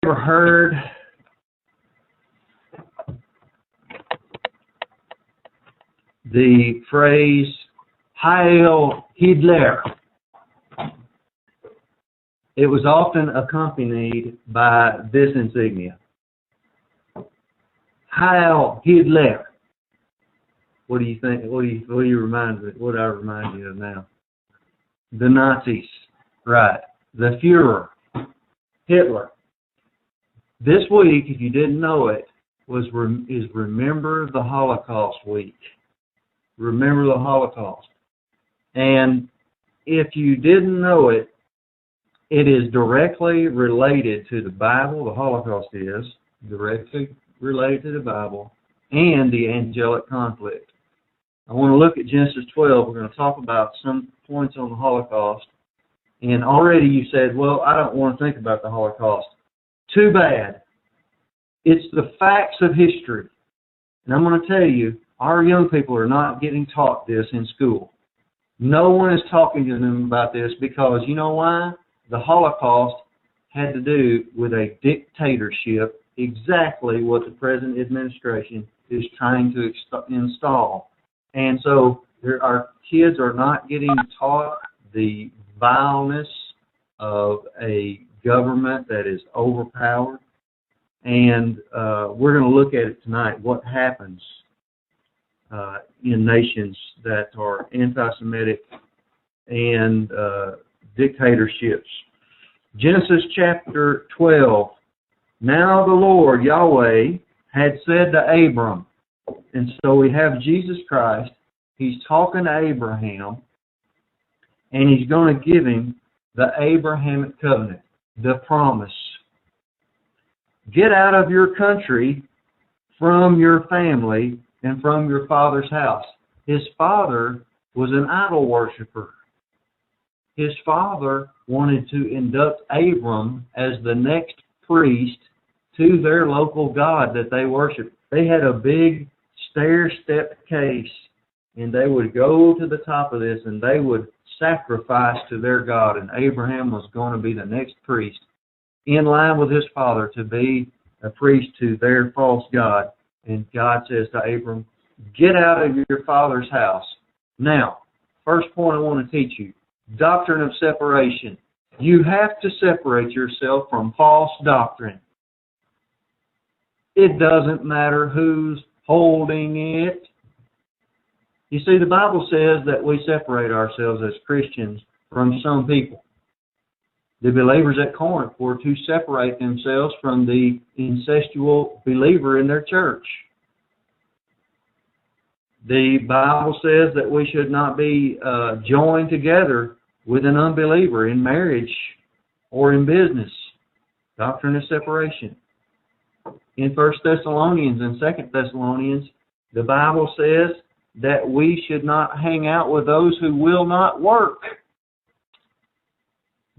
ever heard the phrase Heil Hitler? It was often accompanied by this insignia. Heil Hitler. What do you think? What do you remind me? What do I remind you of now? The Nazis, right? The Führer, Hitler. This week, if you didn't know it, is Remember the Holocaust week. Remember the Holocaust. And if you didn't know it, it is directly related to the Bible. The Holocaust is directly related to the Bible and the angelic conflict. I want to look at Genesis 12. We're going to talk about some points on the Holocaust. And already you said, well, I don't want to think about the Holocaust. Too bad. It's the facts of history. And I'm going to tell you, our young people are not getting taught this in school. No one is talking to them about this because, you know why? The Holocaust had to do with a dictatorship, exactly what the present administration is trying to install. And so our kids are not getting taught the vileness of a government that is overpowered. And we're going to look at it tonight, what happens in nations that are anti-Semitic and dictatorships. Genesis chapter 12. Now the Lord, Yahweh, had said to Abram, and so we have Jesus Christ. He's talking to Abraham, and he's going to give him the Abrahamic covenant, the promise. Get out of your country, from your family, and from your father's house. His father was an idol worshiper. His father wanted to induct Abram as the next priest to their local god that they worshiped. They had a big stair-step case, and they would go to the top of this, and they would sacrifice to their God, and Abraham was going to be the next priest, in line with his father, to be a priest to their false god. And God says to Abram, get out of your father's house. Now, first point I want to teach you, doctrine of separation. You have to separate yourself from false doctrine. It doesn't matter who's holding it. You see, the Bible says that we separate ourselves as Christians from some people. The believers at Corinth were to separate themselves from the incestual believer in their church. The Bible says that we should not be joined together with an unbeliever in marriage or in business. Doctrine of separation. In 1 Thessalonians and 2 Thessalonians, the Bible says that we should not hang out with those who will not work.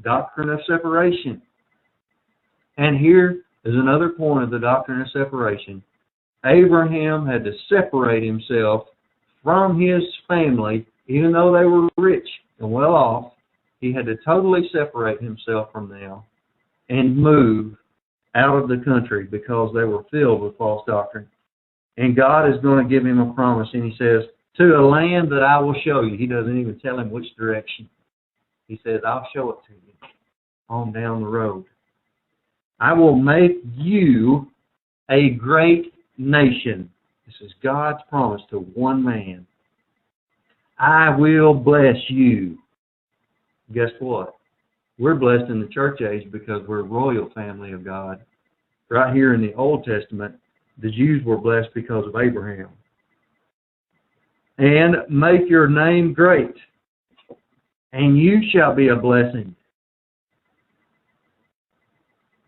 Doctrine of separation. And here is another point of the doctrine of separation. Abraham had to separate himself from his family, even though they were rich and well off. He had to totally separate himself from them and move out of the country because they were filled with false doctrine. And God is going to give him a promise, and he says, to a land that I will show you. He doesn't even tell him which direction. He says, I'll show it to you on down the road. I will make you a great nation. This is God's promise to one man. I will bless you. Guess what? We're blessed in the church age because we're a royal family of God. Right here in the Old Testament, the Jews were blessed because of Abraham. And make your name great, and you shall be a blessing.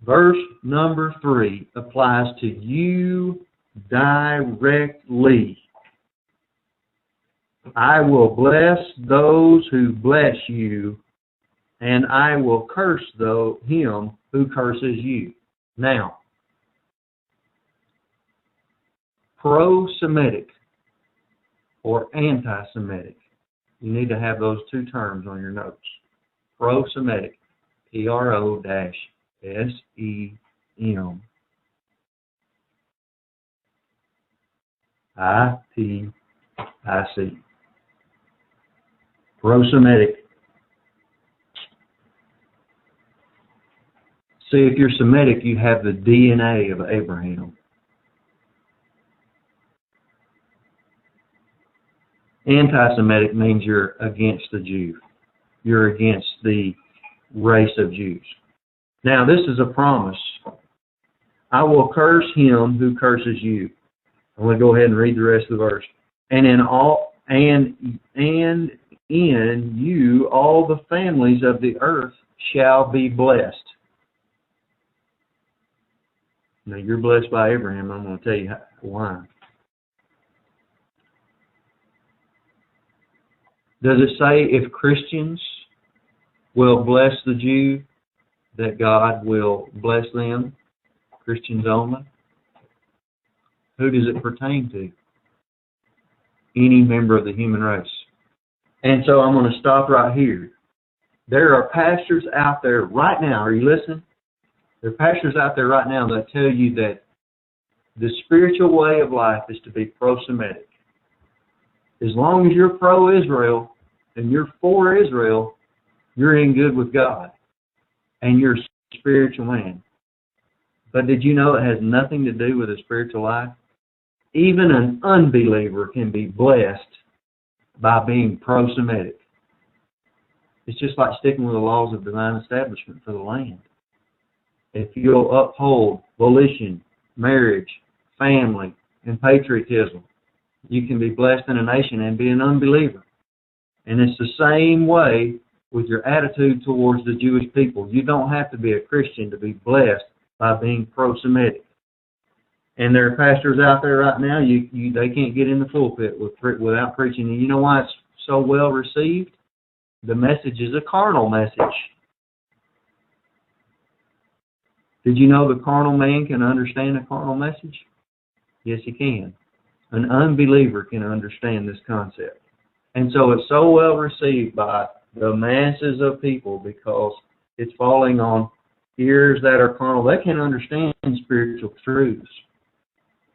Verse number 3 applies to you directly. I will bless those who bless you, and I will curse him who curses you. Now, pro-Semitic or anti-Semitic. You need to have those two terms on your notes. Pro-Semitic, P-R-O-S-E-M. I-T-I-C. Pro-Semitic. See, if you're Semitic, you have the DNA of Abraham. Anti-Semitic means you're against the Jew. You're against the race of Jews. Now, this is a promise. I will curse him who curses you. I'm going to go ahead and read the rest of the verse. And in you all the families of the earth shall be blessed. Now, you're blessed by Abraham. I'm going to tell you why. Does it say if Christians will bless the Jew, that God will bless them? Christians only? Who does it pertain to? Any member of the human race. And so I'm going to stop right here. There are pastors out there right now. Are you listening? There are pastors out there right now that tell you that the spiritual way of life is to be pro-Semitic. As long as you're pro-Israel and you're for Israel, you're in good with God. And you're a spiritual man. But did you know it has nothing to do with a spiritual life? Even an unbeliever can be blessed by being pro-Semitic. It's just like sticking with the laws of divine establishment for the land. If you'll uphold volition, marriage, family, and patriotism, you can be blessed in a nation and be an unbeliever. And it's the same way with your attitude towards the Jewish people. You don't have to be a Christian to be blessed by being pro-Semitic. And there are pastors out there right now, they can't get in the pulpit without preaching. And you know why it's so well received? The message is a carnal message. Did you know the carnal man can understand a carnal message? Yes, he can. An unbeliever can understand this concept. And so it's so well received by the masses of people because it's falling on ears that are carnal. They can understand spiritual truths.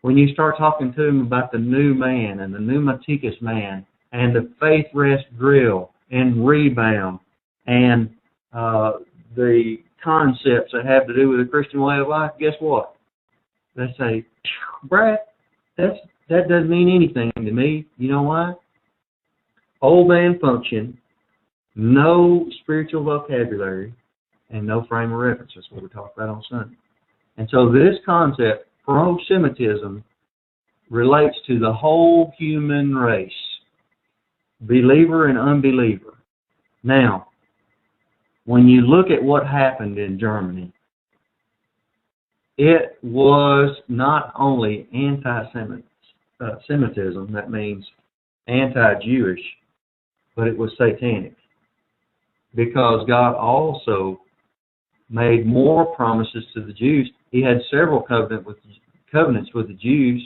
When you start talking to them about the new man and the pneumaticus man and the faith rest drill and rebound and the concepts that have to do with the Christian way of life, guess what? They say, Brad, that doesn't mean anything to me. You know why? Old man function, no spiritual vocabulary, and no frame of reference. That's what we talked about on Sunday. And so this concept, pro-Semitism, relates to the whole human race, believer and unbeliever. Now, when you look at what happened in Germany, it was not only anti-Semitism, that means anti-Jewish, but it was satanic. Because God also made more promises to the Jews. He had several covenants with the Jews.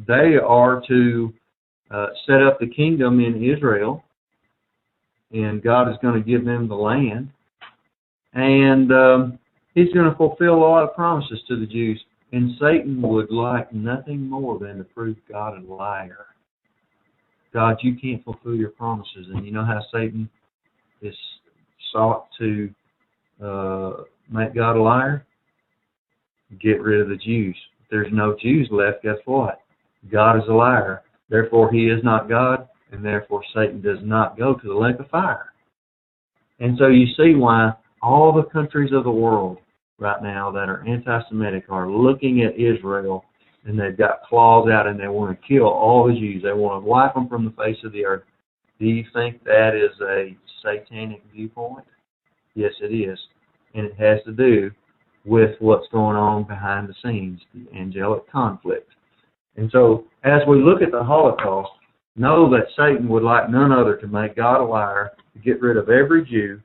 They are to set up the kingdom in Israel, and God is going to give them the land. And He's going to fulfill a lot of promises to the Jews. And Satan would like nothing more than to prove God a liar. God, you can't fulfill your promises. And you know how Satan is sought to make God a liar? Get rid of the Jews. If there's no Jews left, guess what? God is a liar. Therefore, He is not God, and therefore Satan does not go to the lake of fire. And so you see why all the countries of the world right now that are anti-Semitic are looking at Israel, and they've got claws out, and they want to kill all the Jews. They want to wipe them from the face of the earth. Do you think that is a satanic viewpoint? Yes, it is. And it has to do with what's going on behind the scenes, the angelic conflict. And so, as we look at the Holocaust, know that Satan would like none other to make God a liar, to get rid of every Jew.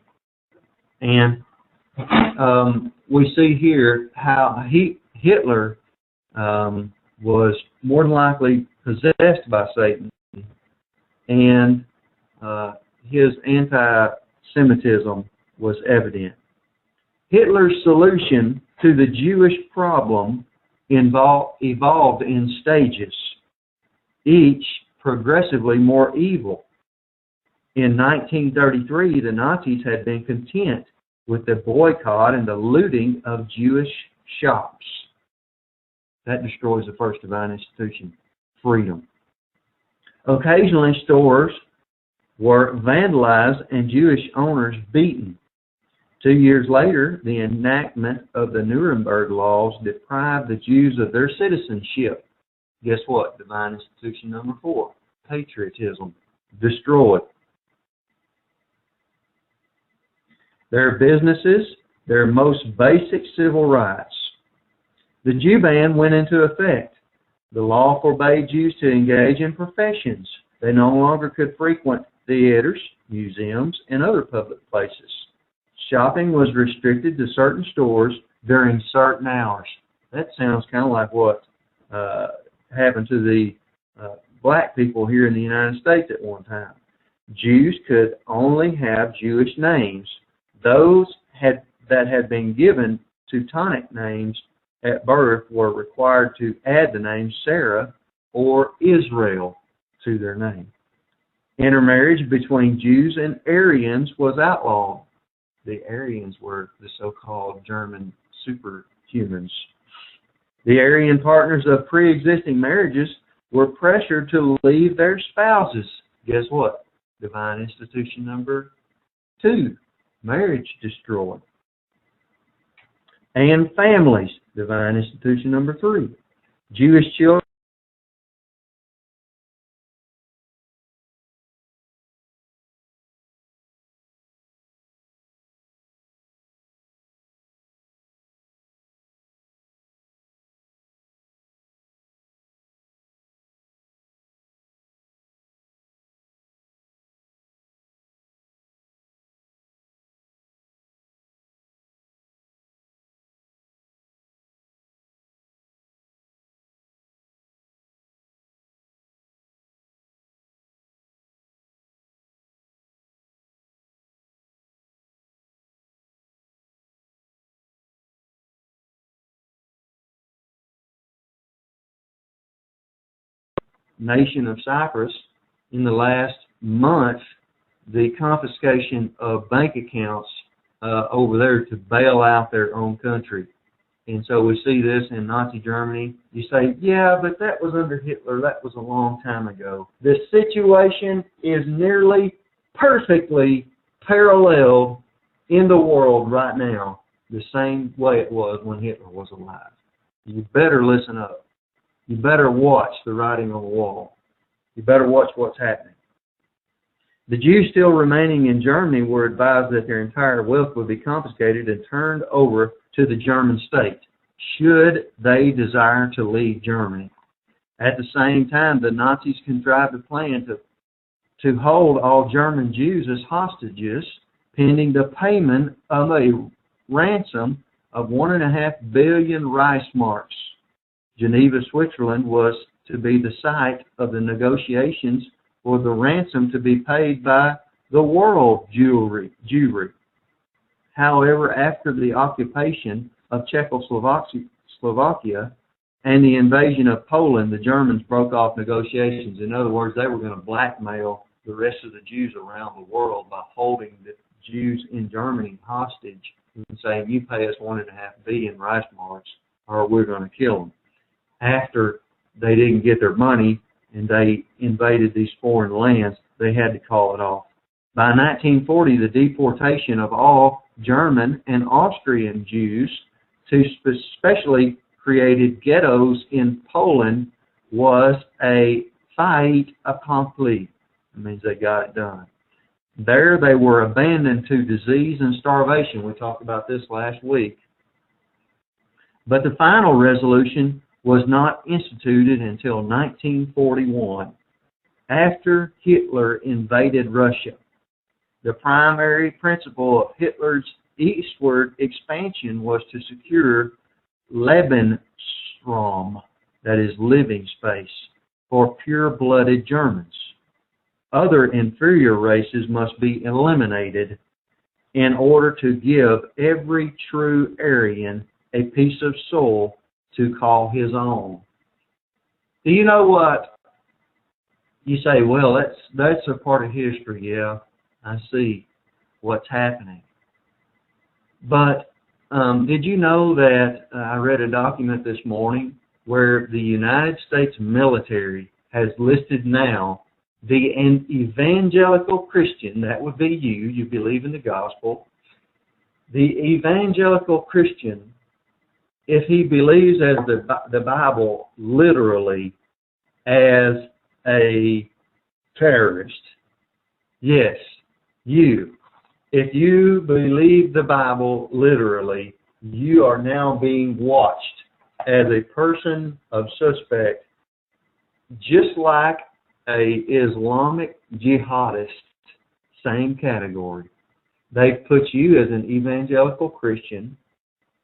And we see here how Hitler was more than likely possessed by Satan, and his anti-Semitism was evident. Hitler's solution to the Jewish problem evolved in stages. each progressively more evil. In 1933, the Nazis had been content with the boycott and the looting of Jewish shops. That destroys the first divine institution, freedom. Occasionally, stores were vandalized and Jewish owners beaten. 2 years later, the enactment of the Nuremberg laws deprived the Jews of their citizenship. Guess what? Divine institution number 4, patriotism, destroyed. Their businesses, their most basic civil rights. The Jew ban went into effect. The law forbade Jews to engage in professions. They no longer could frequent theaters, museums, and other public places. Shopping was restricted to certain stores during certain hours. That sounds kind of like what happened to the black people here in the United States at one time. Jews could only have Jewish names. Those that had been given Teutonic names at birth were required to add the name Sarah or Israel to their name. Intermarriage between Jews and Aryans was outlawed. The Aryans were the so-called German superhumans. The Aryan partners of pre-existing marriages were pressured to leave their spouses. Guess what? Divine institution number 2, marriage destroyed. And families, divine institution number 3. Jewish children nation of Cyprus, in the last month, the confiscation of bank accounts over there to bail out their own country. And so we see this in Nazi Germany. You say, yeah, but that was under Hitler. That was a long time ago. The situation is nearly perfectly paralleled in the world right now, the same way it was when Hitler was alive. You better listen up. You better watch the writing on the wall. You better watch what's happening. The Jews still remaining in Germany were advised that their entire wealth would be confiscated and turned over to the German state, should they desire to leave Germany. At the same time, the Nazis contrived a plan to hold all German Jews as hostages, pending the payment of a ransom of 1.5 billion Reichsmarks. Geneva, Switzerland was to be the site of the negotiations for the ransom to be paid by the world Jewry. However, after the occupation of Czechoslovakia and the invasion of Poland, the Germans broke off negotiations. In other words, they were going to blackmail the rest of the Jews around the world by holding the Jews in Germany hostage and saying, you pay us 1.5 billion Reichsmarks or we're going to kill them. After they didn't get their money and they invaded these foreign lands, they had to call it off. By 1940, the deportation of all German and Austrian Jews to specially created ghettos in Poland was a fait accompli. That means they got it done. There they were abandoned to disease and starvation. We talked about this last week. But the final resolution was not instituted until 1941, after Hitler invaded Russia. The primary principle of Hitler's eastward expansion was to secure Lebensraum, that is, living space, for pure-blooded Germans. Other inferior races must be eliminated in order to give every true Aryan a piece of soil to call his own. Do you know what You say, well, that's a part of history. Yeah, I see what's happening. But did you know that I read a document this morning where the United States military has listed now an evangelical Christian, that would be you believe in the gospel, the evangelical Christian, if he believes as the Bible literally as a terrorist. Yes, you. If you believe the Bible literally, you are now being watched as a person of suspect, just like a Islamic jihadist, same category. They've put you as an evangelical Christian,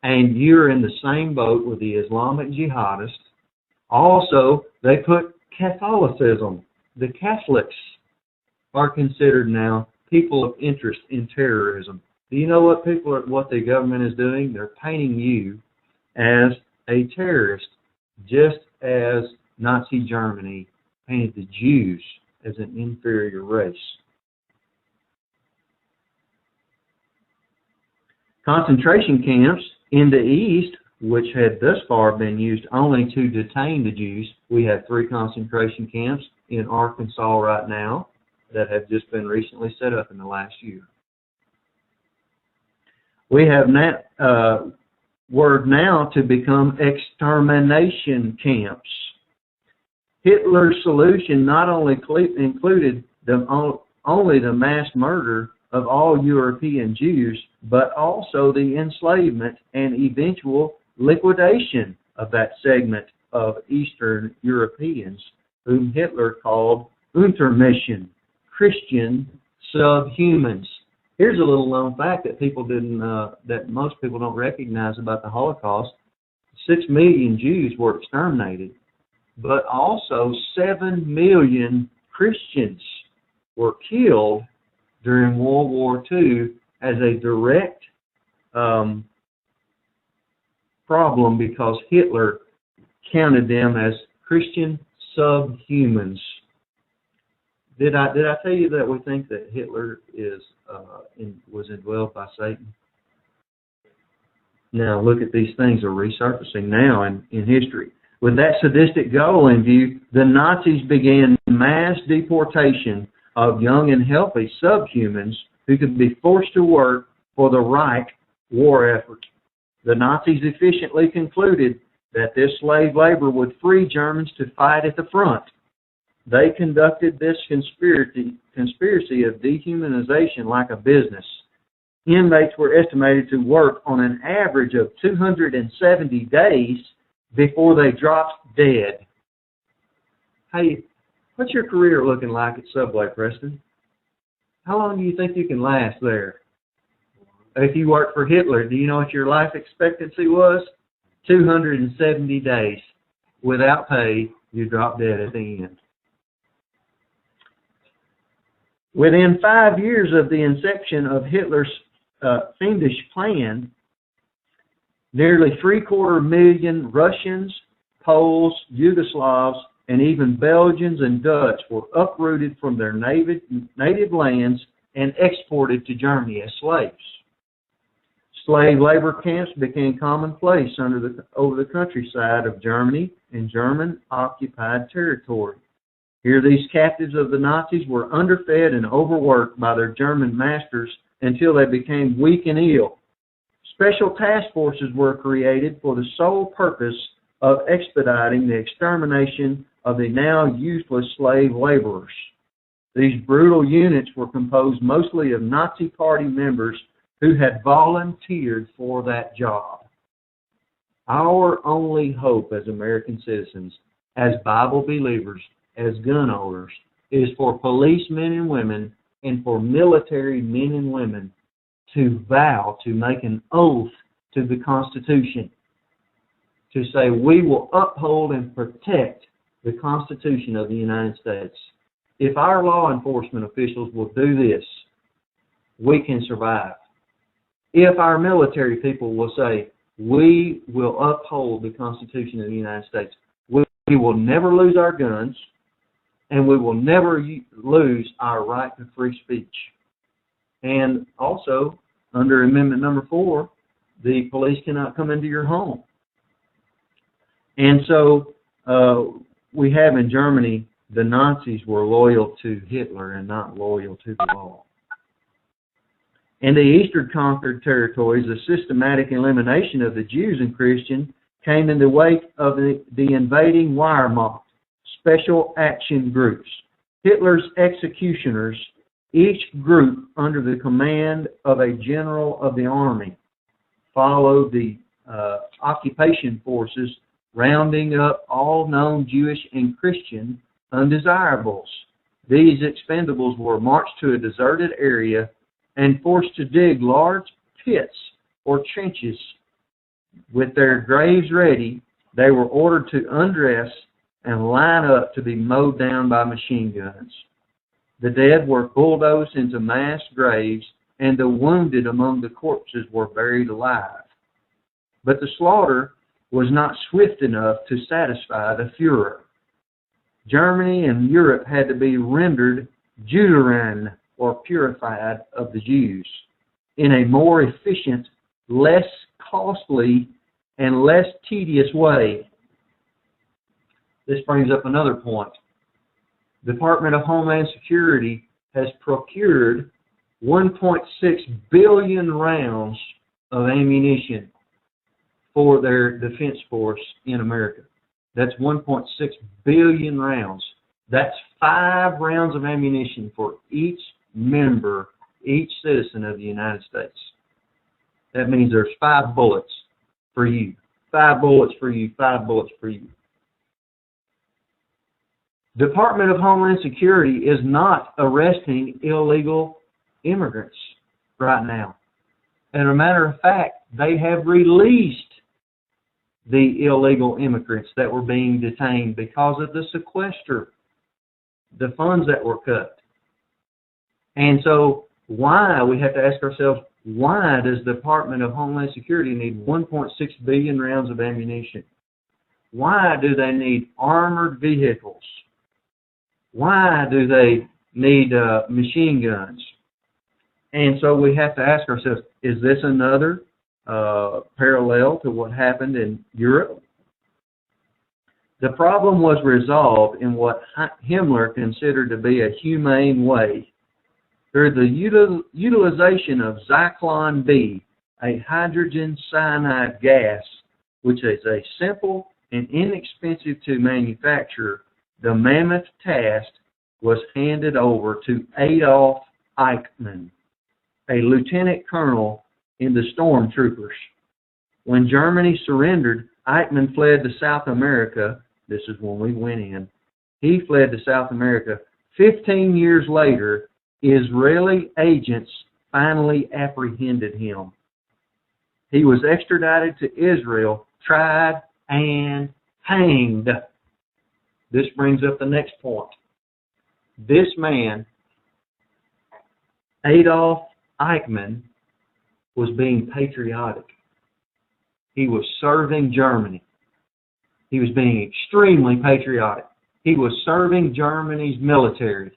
and you're in the same boat with the Islamic jihadist. Also, they put Catholicism. The Catholics are considered now people of interest in terrorism. Do you know what the government is doing? They're painting you as a terrorist, just as Nazi Germany painted the Jews as an inferior race. Concentration camps in the East, which had thus far been used only to detain the Jews. We have 3 concentration camps in Arkansas right now that have just been recently set up in the last year. We have now word now to become extermination camps. Hitler's solution not only included only the mass murder of all European Jews, but also the enslavement and eventual liquidation of that segment of Eastern Europeans, whom Hitler called Untermenschen, Christian subhumans. Here's a little known fact that that most people don't recognize about the Holocaust. 6 million Jews were exterminated, but also 7 million Christians were killed during World War II as a direct problem because Hitler counted them as Christian subhumans. Did I tell you that we think that Hitler was indwelled by Satan? Now look at these things are resurfacing now in history. With that sadistic goal in view, the Nazis began mass deportation of young and healthy subhumans who could be forced to work for the Reich war effort. The Nazis efficiently concluded that this slave labor would free Germans to fight at the front. They conducted this conspiracy of dehumanization like a business. Inmates were estimated to work on an average of 270 days before they dropped dead. Hey, what's your career looking like at Subway, Preston? How long do you think you can last there? If you worked for Hitler, do you know what your life expectancy was? 270 days. Without pay, you drop dead at the end. Within 5 years of the inception of Hitler's fiendish plan, nearly 750,000 Russians, Poles, Yugoslavs, and even Belgians and Dutch were uprooted from their native lands and exported to Germany as slaves. Slave labor camps became commonplace over the countryside of Germany and German-occupied territory. Here these captives of the Nazis were underfed and overworked by their German masters until they became weak and ill. Special task forces were created for the sole purpose of expediting the extermination of the now useless slave laborers. These brutal units were composed mostly of Nazi Party members who had volunteered for that job. Our only hope as American citizens, as Bible believers, as gun owners, is for policemen and women and for military men and women to vow to make an oath to the Constitution, to say we will uphold and protect the Constitution of the United States. If our law enforcement officials will do this, we can survive. If our military people will say, we will uphold the Constitution of the United States, we will never lose our guns, and we will never lose our right to free speech. And also, under Amendment number 4, the police cannot come into your home. And so we have in Germany, the Nazis were loyal to Hitler and not loyal to the law. In the Eastern conquered territories, the systematic elimination of the Jews and Christians came in the wake of the invading Wehrmacht, special action groups. Hitler's executioners, each group under the command of a general of the army, followed the occupation forces, rounding up all known Jewish and Christian undesirables. These expendables were marched to a deserted area and forced to dig large pits or trenches. With their graves ready, they were ordered to undress and line up to be mowed down by machine guns. The dead were bulldozed into mass graves, and the wounded among the corpses were buried alive. But the slaughter was not swift enough to satisfy the Führer. Germany and Europe had to be rendered Juderen, or purified of the Jews, in a more efficient, less costly, and less tedious way. This brings up another point. The Department of Homeland Security has procured 1.6 billion rounds of ammunition for their defense force in America. That's 1.6 billion rounds. That's 5 rounds of ammunition for each member, each citizen of the United States. That means there's 5 bullets for you. 5 bullets for you, 5 bullets for you. Department of Homeland Security is not arresting illegal immigrants right now. As a matter of fact, they have released the illegal immigrants that were being detained because of the sequester, the funds that were cut. And so why, we have to ask ourselves, why does the Department of Homeland Security need 1.6 billion rounds of ammunition? Why do they need armored vehicles? Why do they need machine guns? And so we have to ask ourselves, is this another parallel to what happened in Europe? The problem was resolved in what Himmler considered to be a humane way, through the utilization of Zyklon B, a hydrogen cyanide gas, which is a simple and inexpensive to manufacture. The mammoth task was handed over to Adolf Eichmann, a lieutenant colonel in the stormtroopers. When Germany surrendered, Eichmann fled to South America. This is when we went in. He fled to South America. 15 years later, Israeli agents finally apprehended him. He was extradited to Israel, tried, and hanged. This brings up the next point. This man, Adolf Eichmann, was being patriotic. He was serving Germany. He was being extremely patriotic. He was serving Germany's military.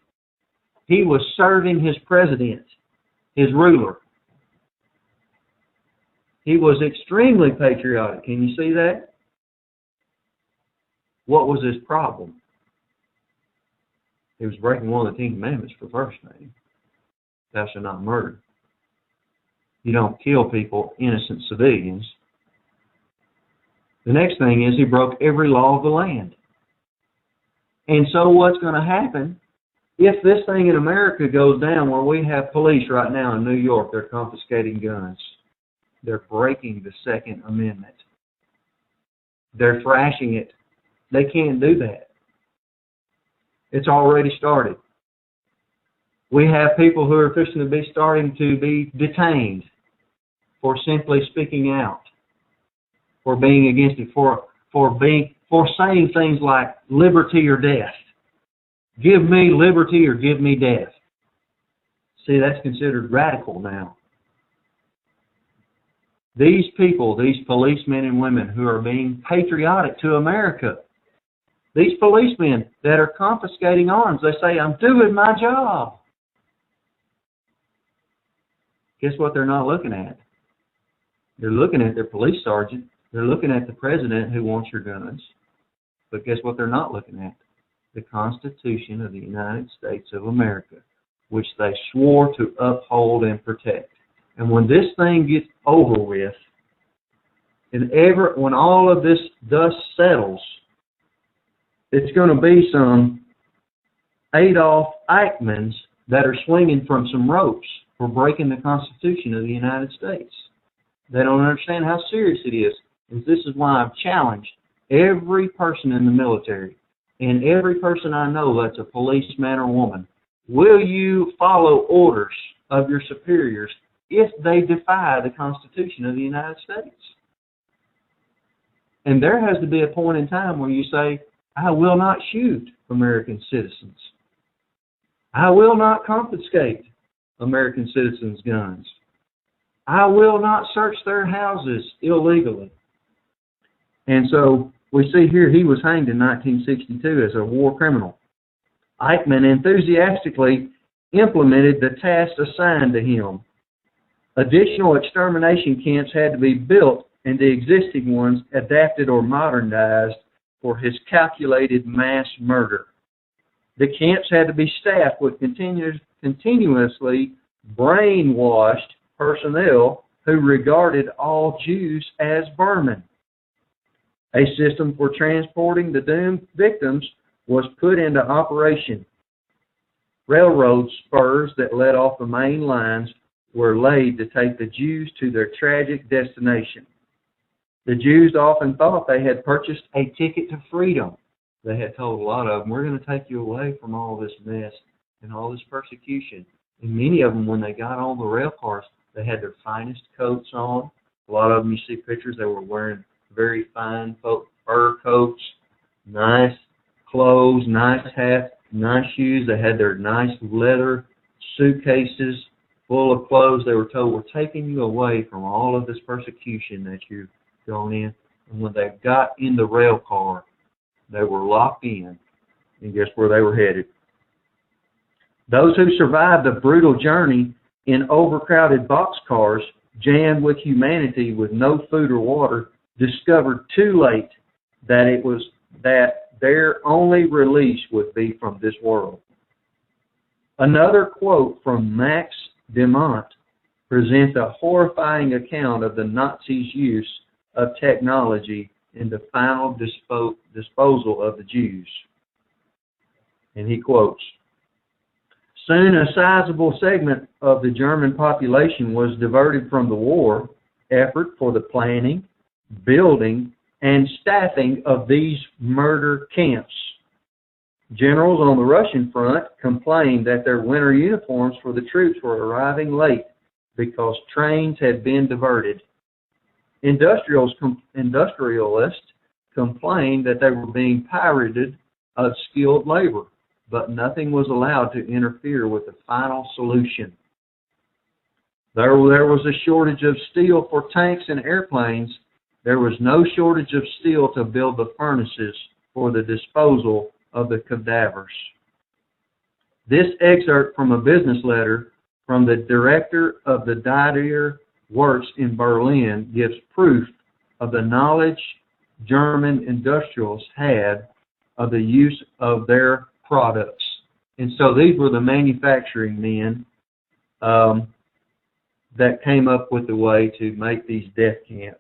He was serving his president, his ruler. He was extremely patriotic. Can you see that? What was his problem? He was breaking one of the 10 Commandments for first name. Thou shalt not murder. You don't kill people, innocent civilians. The next thing is he broke every law of the land. And so what's going to happen if this thing in America goes down, where we have police right now in New York, they're confiscating guns. They're breaking the Second Amendment. They're thrashing it. They can't do that. It's already started. We have people who are fixing to be starting to be detained for simply speaking out, for being against it, for saying things like liberty or death. Give me liberty or give me death. See, that's considered radical now. These people, these policemen and women who are being patriotic to America, These policemen that are confiscating arms, they say, I'm doing my job. Guess what they're not looking at? They're looking at their police sergeant. They're looking at the president who wants your guns. But guess what they're not looking at? The Constitution of the United States of America, which they swore to uphold and protect. And when this thing gets over with, and when all of this dust settles, it's going to be some Adolf Eichmanns that are swinging from some ropes for breaking the Constitution of the United States. They don't understand how serious it is. And this is why I've challenged every person in the military and every person I know that's a policeman or woman. Will you follow orders of your superiors if they defy the Constitution of the United States? And there has to be a point in time where you say, I will not shoot American citizens. I will not confiscate American citizens' guns. I will not search their houses illegally. And so we see here he was hanged in 1962 as a war criminal. Eichmann enthusiastically implemented the tasks assigned to him. Additional extermination camps had to be built and the existing ones adapted or modernized for his calculated mass murder. The camps had to be staffed with continuously brainwashed personnel who regarded all Jews as vermin. A system for transporting the doomed victims was put into operation. Railroad spurs that led off the main lines were laid to take the Jews to their tragic destination. The Jews often thought they had purchased a ticket to freedom. They had told a lot of them, we're going to take you away from all this mess and all this persecution. And many of them, when they got on the rail cars, they had their finest coats on. A lot of them, you see pictures, they were wearing very fine fur coats, nice clothes, nice hats, nice shoes. They had their nice leather suitcases full of clothes. They were told, we're taking you away from all of this persecution that you've gone in. And when they got in the rail car, they were locked in. And guess where they were headed? Those who survived the brutal journey in overcrowded boxcars, jammed with humanity with no food or water, discovered too late that their only release would be from this world. Another quote from Max Demont presents a horrifying account of the Nazis' use of technology in the final disposal of the Jews. And he quotes, soon a sizable segment of the German population was diverted from the war effort for the planning, building, and staffing of these murder camps. Generals on the Russian front complained that their winter uniforms for the troops were arriving late because trains had been diverted. Industrialists complained that they were being pirated of skilled labor, but nothing was allowed to interfere with the final solution. There was a shortage of steel for tanks and airplanes. There was no shortage of steel to build the furnaces for the disposal of the cadavers. This excerpt from a business letter from the director of the Didier Works in Berlin gives proof of the knowledge German industrialists had of the use of their products. And so these were the manufacturing men that came up with the way to make these death camps.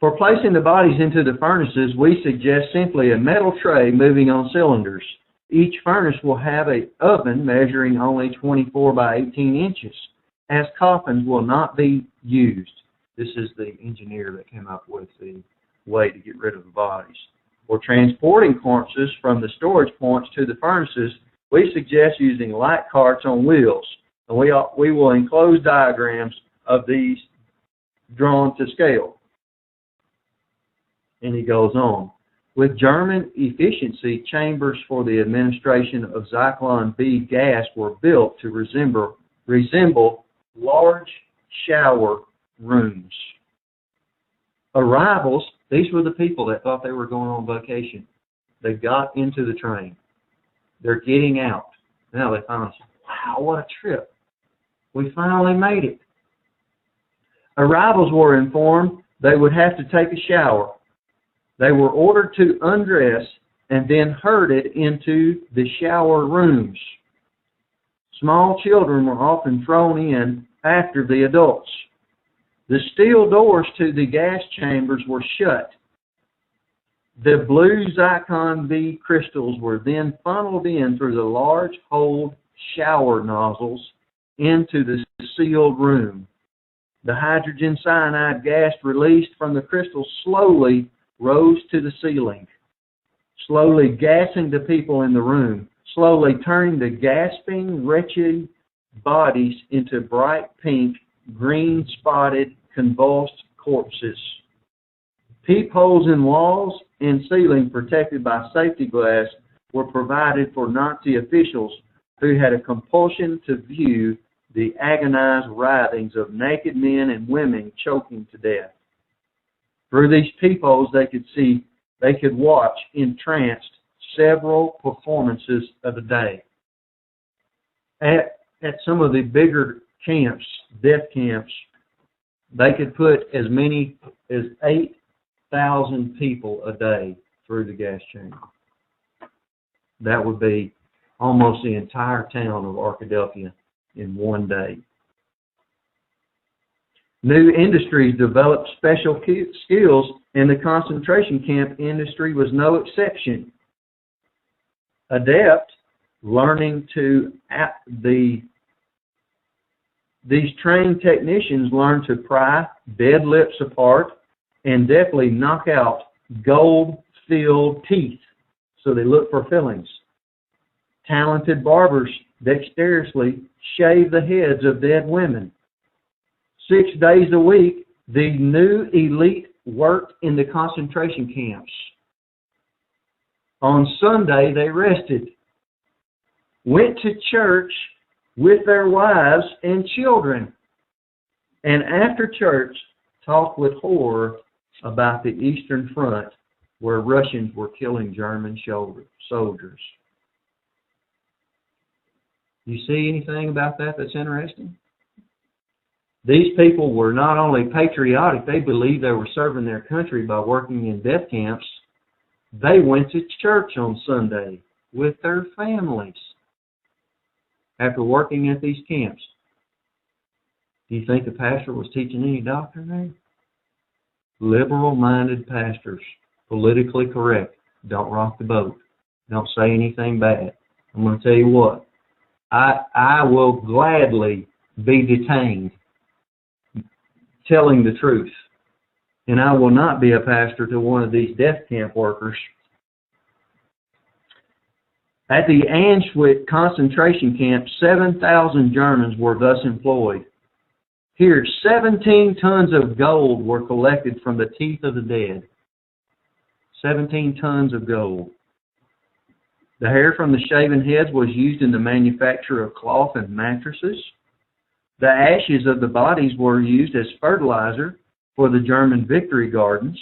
For placing the bodies into the furnaces, we suggest simply a metal tray moving on cylinders. Each furnace will have an oven measuring only 24 by 18 inches, as coffins will not be used. This is the engineer that came up with the way to get rid of the bodies. For transporting corpses from the storage points to the furnaces, we suggest using light carts on wheels. And we will enclose diagrams of these drawn to scale. And he goes on. With German efficiency, chambers for the administration of Zyklon B gas were built to resemble large shower rooms. Arrivals These were the people that thought they were going on vacation. They got into the train. They're getting out. Now they finally say, wow, what a trip. We finally made it. Arrivals were informed they would have to take a shower. They were ordered to undress and then herded into the shower rooms. Small children were often thrown in after the adults. The steel doors to the gas chambers were shut. The blue Zyklon B crystals were then funneled in through the large holed shower nozzles into the sealed room. The hydrogen cyanide gas released from the crystals slowly rose to the ceiling, slowly gassing the people in the room, slowly turning the gasping, wretched bodies into bright pink, green-spotted, convulsed corpses. Peepholes in walls and ceiling protected by safety glass were provided for Nazi officials who had a compulsion to view the agonized writhings of naked men and women choking to death. Through these peepholes they could watch entranced several performances of the day. At some of the bigger camps, death camps, they could put as many as 8,000 people a day through the gas chamber. That would be almost the entire town of Arkadelphia in one day. New industries developed special skills, and the concentration camp industry was no exception. Adept learning to these trained technicians learned to pry dead lips apart and deftly knock out gold-filled teeth so they look for fillings. Talented barbers dexterously shave the heads of dead women. 6 days a week, the new elite worked in the concentration camps. On Sunday, they rested, went to church with their wives and children, and after church, talked with horror about the Eastern Front, where Russians were killing German soldiers. You see anything about that that's interesting? These people were not only patriotic, they believed they were serving their country by working in death camps. They went to church on Sunday with their families after working at these camps. Do you think the pastor was teaching any doctrine there? Liberal-minded pastors, politically correct, don't rock the boat, don't say anything bad. I'm going to tell you what, I will gladly be detained telling the truth. And I will not be a pastor to one of these death camp workers. At the Auschwitz concentration camp, 7,000 Germans were thus employed. Here, 17 tons of gold were collected from the teeth of the dead. 17 tons of gold. The hair from the shaven heads was used in the manufacture of cloth and mattresses. The ashes of the bodies were used as fertilizer for the German victory gardens.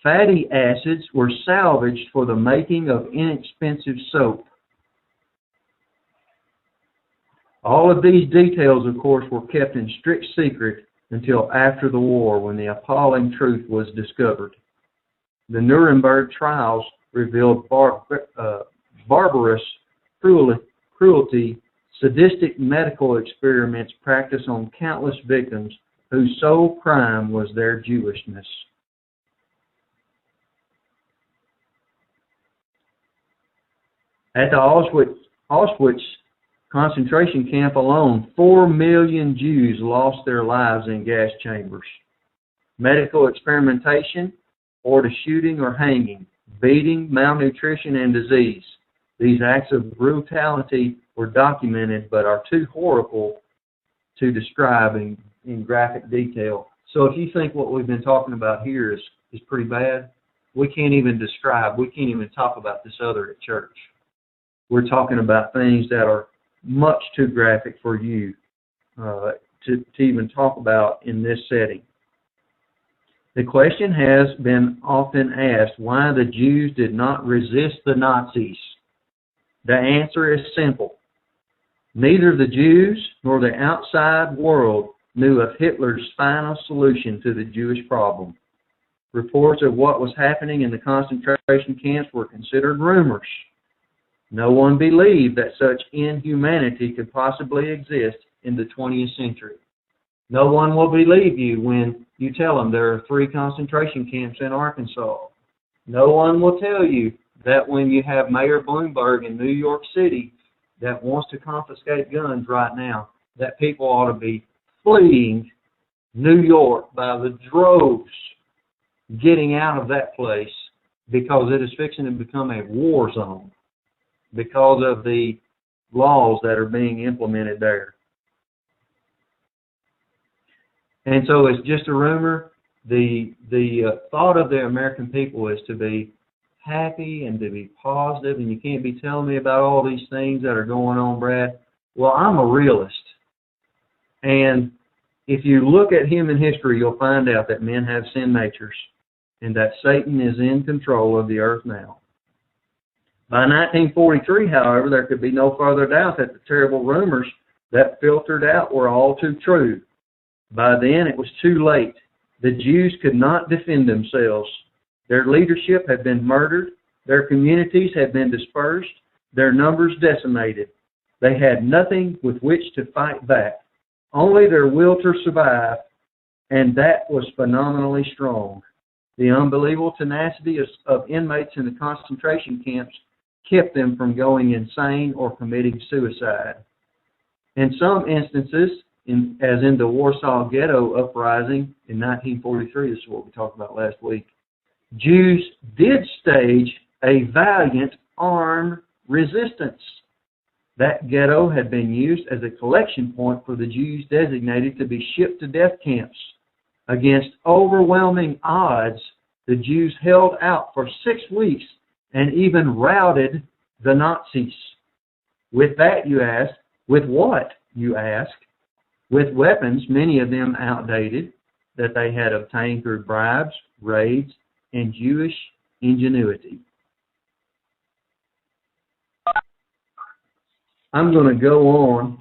Fatty acids were salvaged for the making of inexpensive soap. All of these details, of course, were kept in strict secret until after the war, when the appalling truth was discovered. The Nuremberg trials revealed barbarous cruelty, sadistic medical experiments practiced on countless victims whose sole crime was their Jewishness. At the Auschwitz concentration camp alone, 4 million Jews lost their lives in gas chambers. Medical experimentation, or to shooting or hanging, beating, malnutrition, and disease. These acts of brutality were documented but are too horrible to describe in graphic detail. So if you think what we've been talking about here is pretty bad, we can't even describe, we can't even talk about this other at church. We're talking about things that are much too graphic for you to even talk about in this setting. The question has been often asked why the Jews did not resist the Nazis. The answer is simple. Neither the Jews nor the outside world knew of Hitler's final solution to the Jewish problem. Reports of what was happening in the concentration camps were considered rumors. No one believed that such inhumanity could possibly exist in the 20th century. No one will believe you when you tell them there are 3 concentration camps in Arkansas. No one will tell you that when you have Mayor Bloomberg in New York City that wants to confiscate guns right now, that people ought to be fleeing New York by the droves, getting out of that place because it is fixing to become a war zone because of the laws that are being implemented there. And so it's just a rumor. The thought of the American people is to be happy and to be positive, and you can't be telling me about all these things that are going on, Brad. Well, I'm a realist. And if you look at human history, you'll find out that men have sin natures and that Satan is in control of the earth now. By 1943, however, there could be no further doubt that the terrible rumors that filtered out were all too true. By then, it was too late. The Jews could not defend themselves. Their leadership had been murdered. Their communities had been dispersed. Their numbers decimated. They had nothing with which to fight back, only their will to survive, and that was phenomenally strong. The unbelievable tenacity of inmates in the concentration camps kept them from going insane or committing suicide. In some instances, as in the Warsaw Ghetto uprising in 1943, this is what we talked about last week, Jews did stage a valiant armed resistance. That ghetto had been used as a collection point for the Jews designated to be shipped to death camps. Against overwhelming odds, the Jews held out for 6 weeks and even routed the Nazis. With that, you ask, with what, you ask? With weapons, many of them outdated, that they had obtained through bribes, raids, and Jewish ingenuity. I'm going to go on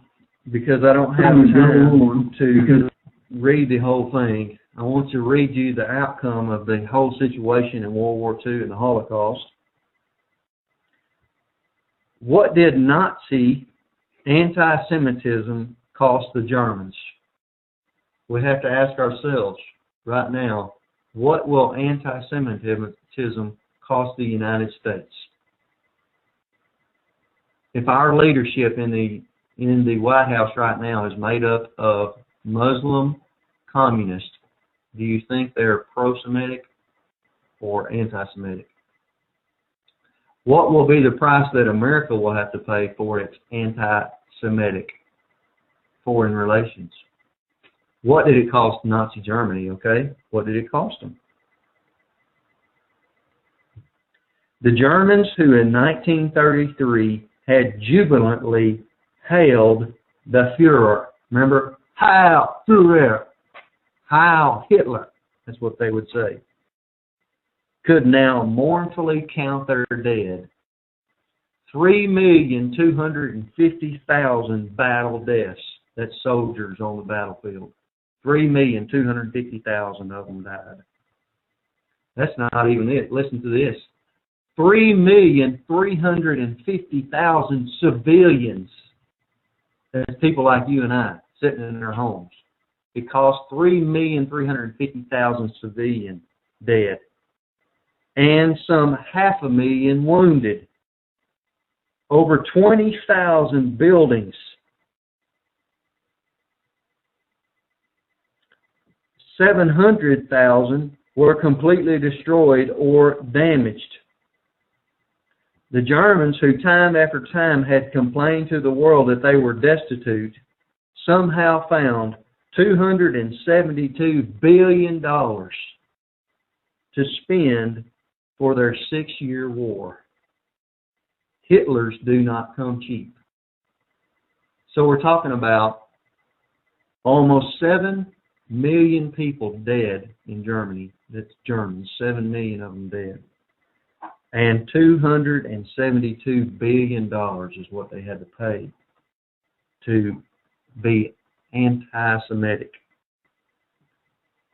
because I don't have time to read the whole thing. I want to read you the outcome of the whole situation in World War II and the Holocaust. What did Nazi anti-Semitism cost the Germans? We have to ask ourselves right now, what will anti-Semitism cost the United States? If our leadership in the White House right now is made up of Muslim communists, do you think they're pro-Semitic or anti-Semitic? What will be the price that America will have to pay for its anti-Semitic foreign relations? What did it cost Nazi Germany, okay? What did it cost them? The Germans who in 1933 had jubilantly hailed the Führer. Remember? Heil Führer! Heil Hitler! That's what they would say. Could now mournfully count their dead. 3,250,000 battle deaths. That's soldiers on the battlefield. 3,250,000 of them died. That's not even it. Listen to this. 3,350,000 civilians. That's people like you and I sitting in their homes. It cost 3,350,000 civilians dead. And some 500,000 wounded. Over 20,000 buildings. 700,000 were completely destroyed or damaged. The Germans, who time after time had complained to the world that they were destitute, somehow found $272 billion to spend for their 6-year war. Hitler's do not come cheap. So we're talking about almost $7 million people dead in Germany. That's Germans, 7 million of them dead. And $272 billion is what they had to pay to be anti-Semitic.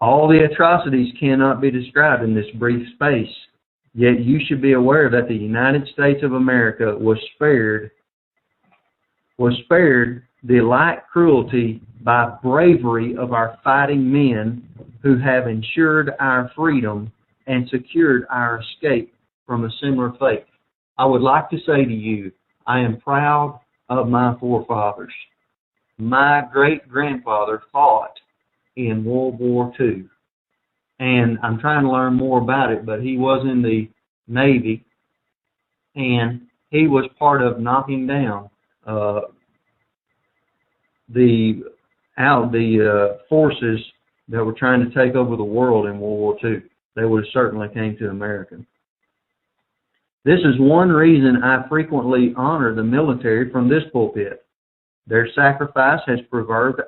All the atrocities cannot be described in this brief space, yet you should be aware that the United States of America was spared the like cruelty by bravery of our fighting men who have ensured our freedom and secured our escape from a similar fate. I would like to say to you, I am proud of my forefathers. My great-grandfather fought in World War II, and I'm trying to learn more about it, but he was in the Navy, and he was part of knocking down the forces that were trying to take over the world in World War II. They would have certainly came to America. This is one reason I frequently honor the military from this pulpit. Their sacrifice has preserved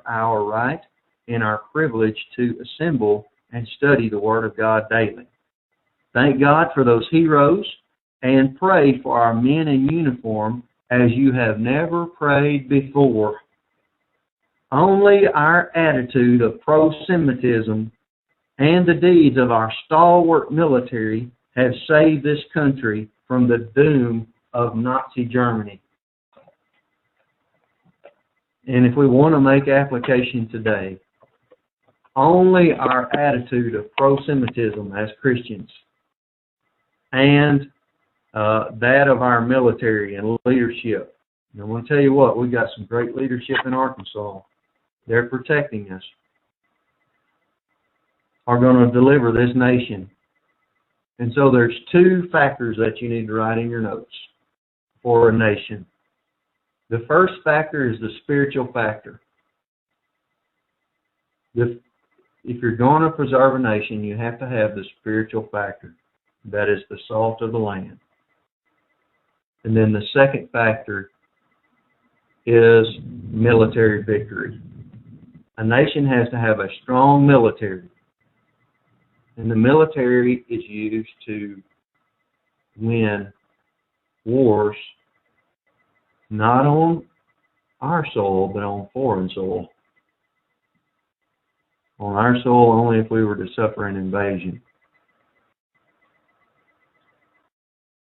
our right and our privilege to assemble and study the Word of God daily. Thank God for those heroes and pray for our men in uniform as you have never prayed before. Only our attitude of pro-Semitism and the deeds of our stalwart military have saved this country from the doom of Nazi Germany. And if we want to make application today, only our attitude of pro-Semitism as Christians and that of our military and leadership. And I want to tell you what, we've got some great leadership in Arkansas. They're protecting us. Are going to deliver this nation. And so there's two factors that you need to write in your notes for a nation. The first factor is the spiritual factor. If you're going to preserve a nation, you have to have the spiritual factor. That is the salt of the land. And then the second factor is military victory. A nation has to have a strong military. And the military is used to win wars, not on our soil, but on foreign soil. On our soil only if we were to suffer an invasion.